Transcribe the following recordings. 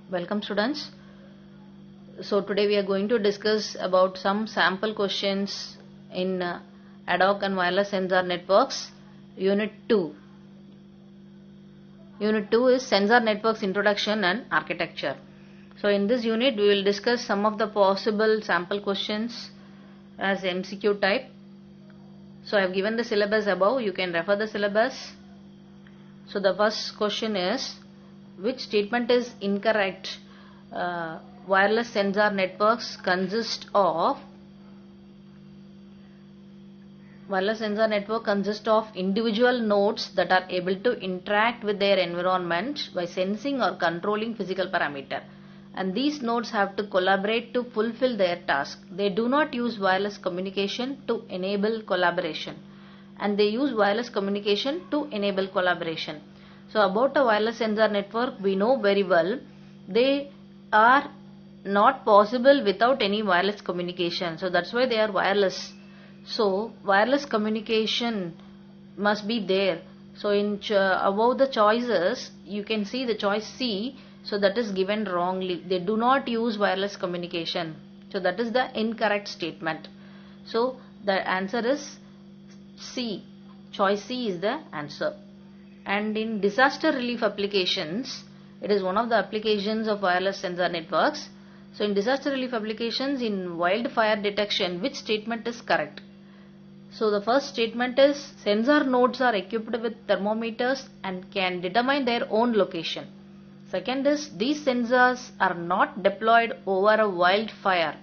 Welcome students. So today we are going to discuss about some sample questions in ad hoc and wireless sensor networks unit 2. Unit 2 is sensor networks introduction and architecture. So in this unit we will discuss some of the possible sample questions as MCQ type. So I have given the syllabus above, you can refer the syllabus. So the first question is, which statement is incorrect? Wireless sensor networks consist of individual nodes that are able to interact with their environment by sensing or controlling physical parameter, and these nodes have to collaborate to fulfill their task. They do not use wireless communication to enable collaboration, and they use wireless communication to enable collaboration. So about a wireless sensor network, we know very well they are not possible without any wireless communication. So that's why they are wireless. So wireless communication must be there. So in above the choices, you can see the choice C. So that is given wrongly. They do not use wireless communication. So that is the incorrect statement. So the answer is C. Choice C is the answer. And in disaster relief applications, it is one of the applications of wireless sensor networks. So in disaster relief applications, in wildfire detection, which statement is correct? So the first statement is, sensor nodes are equipped with thermometers and can determine their own location. Second is, these sensors are not deployed over a wildfire.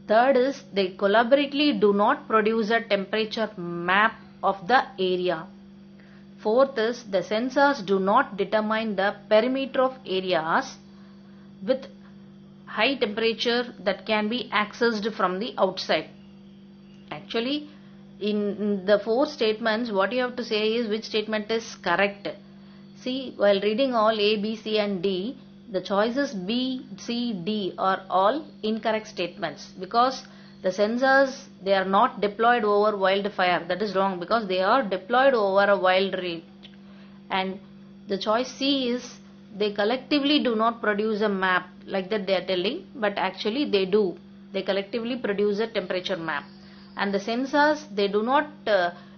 Third is, they collaboratively do not produce a temperature map of the area. Fourth is, the sensors do not determine the perimeter of areas with high temperature that can be accessed from the outside. Actually, in the four statements, what you have to say is which statement is correct. See, while reading all A, B, C and D, the choices B, C, D are all incorrect statements, because the sensors, they are not deployed over wildfire. That is wrong, because they are deployed over a wild range. And the choice C is, they collectively do not produce a map, like that they are telling, but actually they do. They collectively produce a temperature map. And the sensors, they do not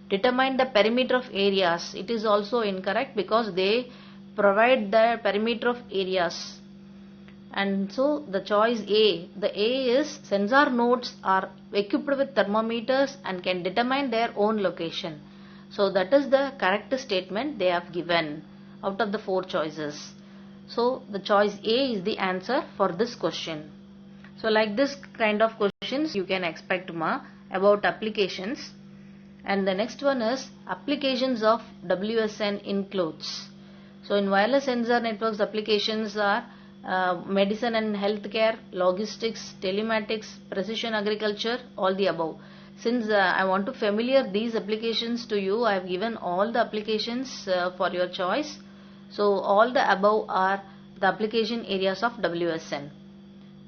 determine the perimeter of areas. It is also incorrect, because they provide the perimeter of areas. And so the choice A, the A is, sensor nodes are equipped with thermometers and can determine their own location. So that is the correct statement they have given out of the four choices. So the choice A is the answer for this question. So like this kind of questions you can expect about applications. And the next one is, applications of WSN includes. So in wireless sensor networks, applications are medicine and healthcare, logistics, telematics, precision agriculture, all the above. Since I want to familiar these applications to you, I have given all the applications for your choice. So all the above are the application areas of WSN.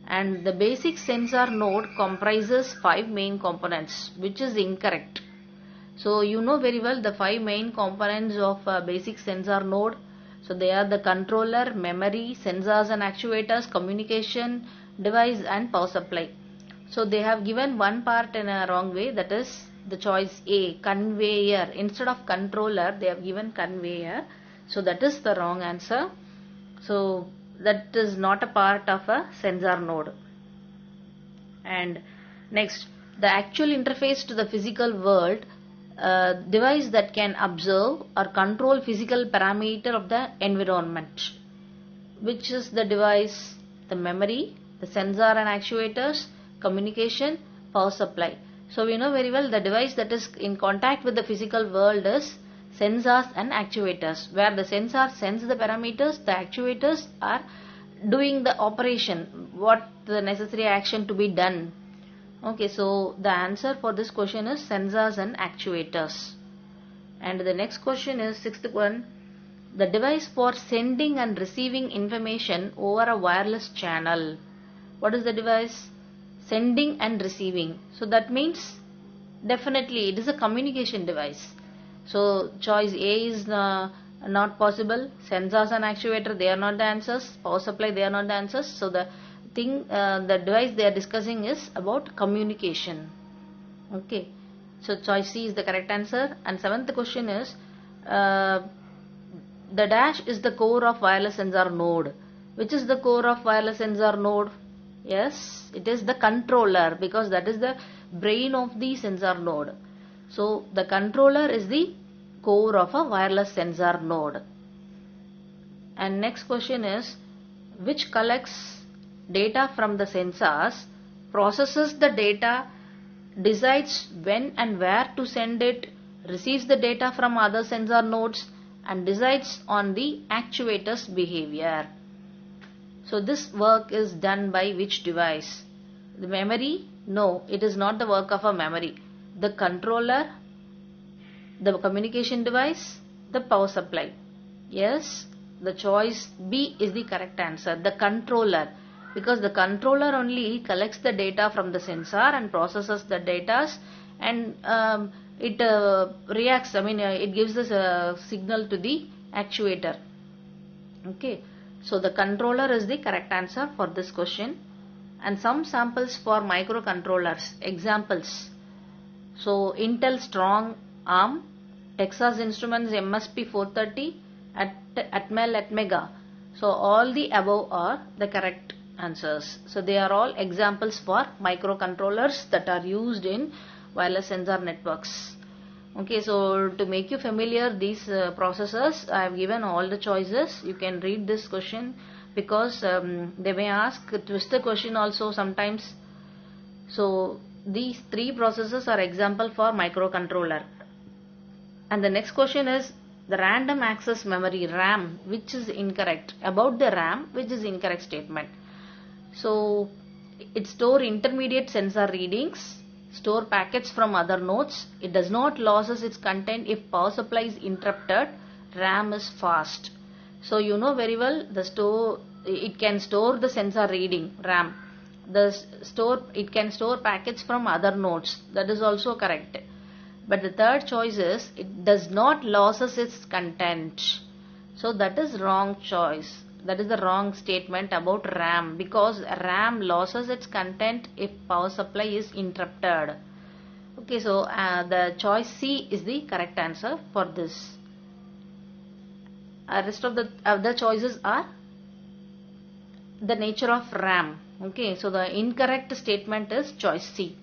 And the basic sensor node comprises 5 main components, which is incorrect. So you know very well the 5 main components of basic sensor node. So they are the controller, memory, sensors and actuators, communication device and power supply. So they have given one part in a wrong way, that is the choice A, conveyor. Instead of controller, they have given conveyor. So that is the wrong answer. So that is not a part of a sensor node. And next, the actual interface to the physical world, device that can observe or control physical parameter of the environment. Which is the device? The memory, the sensor and actuators, communication, power supply. So we know very well the device that is in contact with the physical world is sensors and actuators, where the sensors sense the parameters, the actuators are doing the operation, what the necessary action to be done. Okay, so the answer for this question is sensors and actuators. And the next question is, sixth one, the device for sending and receiving information over a wireless channel. What is the device? Sending and receiving. So that means definitely it is a communication device. So choice A is Not possible. Sensors and actuator, they are not the answers. Power supply, they are not the answers. So the the device they are discussing is about communication. Okay. So choice C is the correct answer. And seventh question is, the dash is the core of wireless sensor node. Which is the core of wireless sensor node? Yes, it is the controller, because that is the brain of the sensor node. So the controller is the core of a wireless sensor node. And next question is, which collects data from the sensors, processes the data, decides when and where to send it, receives the data from other sensor nodes, and decides on the actuator's behavior. So this work is done by which device? The memory? No, it is not the work of a memory. The controller, the communication device, the power supply. Yes, the choice B is the correct answer. The controller, because the controller only collects the data from the sensor and processes the data, and it reacts, it gives the signal to the actuator. Okay, so the controller is the correct answer for this question. And some samples for microcontrollers. Examples. So Intel Strong ARM, Texas Instruments MSP 430, Atmel Atmega. So all the above are the correct answers. So they are all examples for microcontrollers that are used in wireless sensor networks. Okay, so to make you familiar these processors, I have given all the choices. You can read this question, because they may ask a twisted question also sometimes. So these three processors are example for microcontroller. And the next question is the random access memory, RAM, which is incorrect. About the RAM, which is incorrect statement. So it stores intermediate sensor readings, store packets from other nodes. It does not loses its content if power supply is interrupted. RAM is fast. So you know very well it can store the sensor reading, RAM. It can store packets from other nodes. That is also correct. But the third choice is it does not loses its content. So that is wrong choice. That is the wrong statement about RAM, because RAM loses its content if power supply is interrupted. Okay, so the choice C is the correct answer for this. Rest of the other choices are the nature of RAM. Okay, so the incorrect statement is choice C.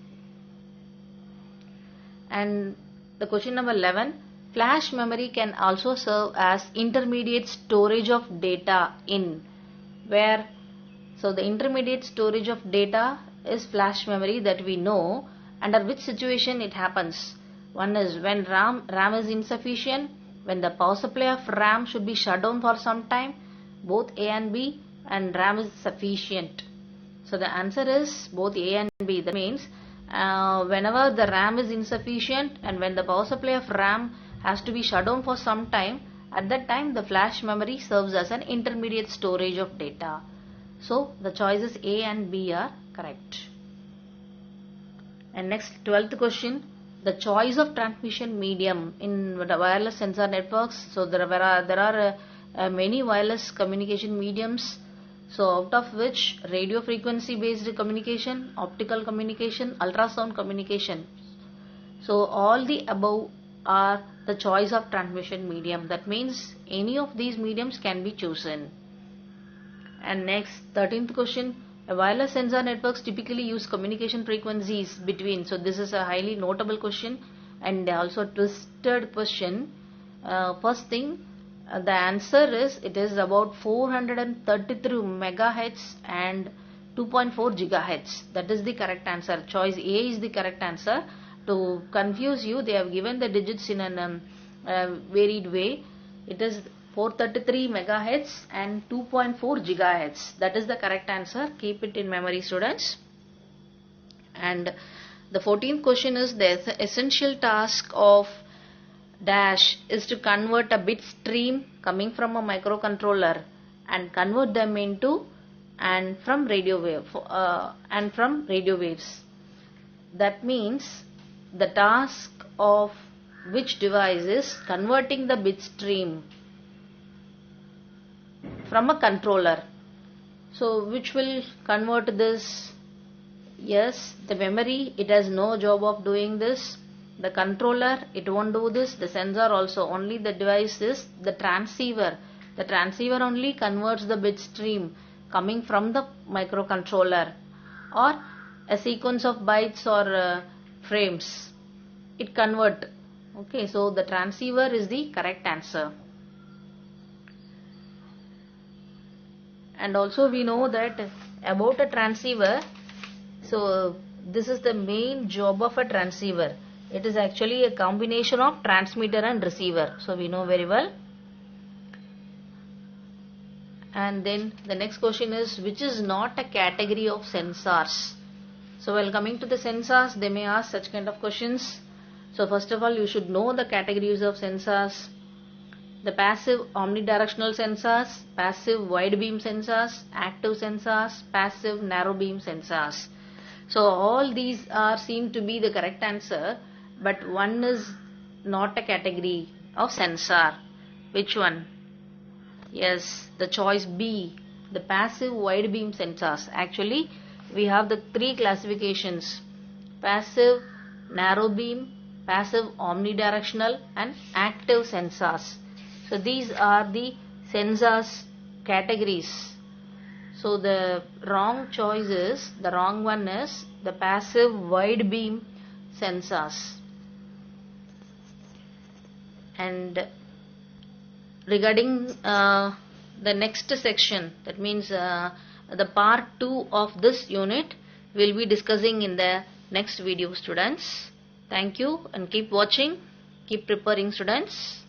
And the question number 11, flash memory can also serve as intermediate storage of data in where. So the intermediate storage of data is flash memory, that we know. Under which situation it happens? One is when RAM is insufficient, when the power supply of RAM should be shut down for some time, both A and B, and RAM is sufficient. So the answer is both A and B. That means whenever the RAM is insufficient and when the power supply of RAM has to be shut down for some time, at that time the flash memory serves as an intermediate storage of data. So the choices A and B are correct. And next, 12th question, the choice of transmission medium in the wireless sensor networks. So there are many wireless communication mediums. So out of which radio frequency based communication, optical communication, ultrasound communication. So all the above are the choice of transmission medium. That means any of these mediums can be chosen. And next, 13th question, wireless sensor networks typically use communication frequencies between. So this is a highly notable question and also a twisted question. First thing, the answer is it is about 433 megahertz and 2.4 gigahertz. That is the correct answer. Choice A is the correct answer. To confuse you, they have given the digits in a varied way. It is 433 megahertz and 2.4 gigahertz. That is the correct answer. Keep it in memory, students. And the 14th question is the essential task of dash is to convert a bit stream coming from a microcontroller and convert them into and from radio waves. That means the task of which device is converting the bit stream from a controller. So which will convert this? Yes, the memory, it has no job of doing this. The controller, it won't do this. The sensor also, only the device is the transceiver. The transceiver only converts the bit stream coming from the microcontroller or a sequence of bytes or frames. It convert. Okay, so the transceiver is the correct answer. And also we know that about a transceiver, so this is the main job of a transceiver. It is actually a combination of transmitter and receiver. So we know very well. And then the next question is, which is not a category of sensors? So while coming to the sensors, they may ask such kind of questions. So first of all, you should know the categories of sensors. The passive omnidirectional sensors, passive wide beam sensors, active sensors, passive narrow beam sensors. So all these are seem to be the correct answer, but one is not a category of sensor. Which one? Yes, the choice B, the passive wide beam sensors. Actually, we have the three classifications: passive, narrow beam, passive omnidirectional and active sensors. So these are the sensors categories. So the wrong choice is, the wrong one is the passive wide beam sensors. And regarding the next section, that means the part 2 of this unit, we'll be discussing in the next video, students. Thank you and keep watching, keep preparing, students.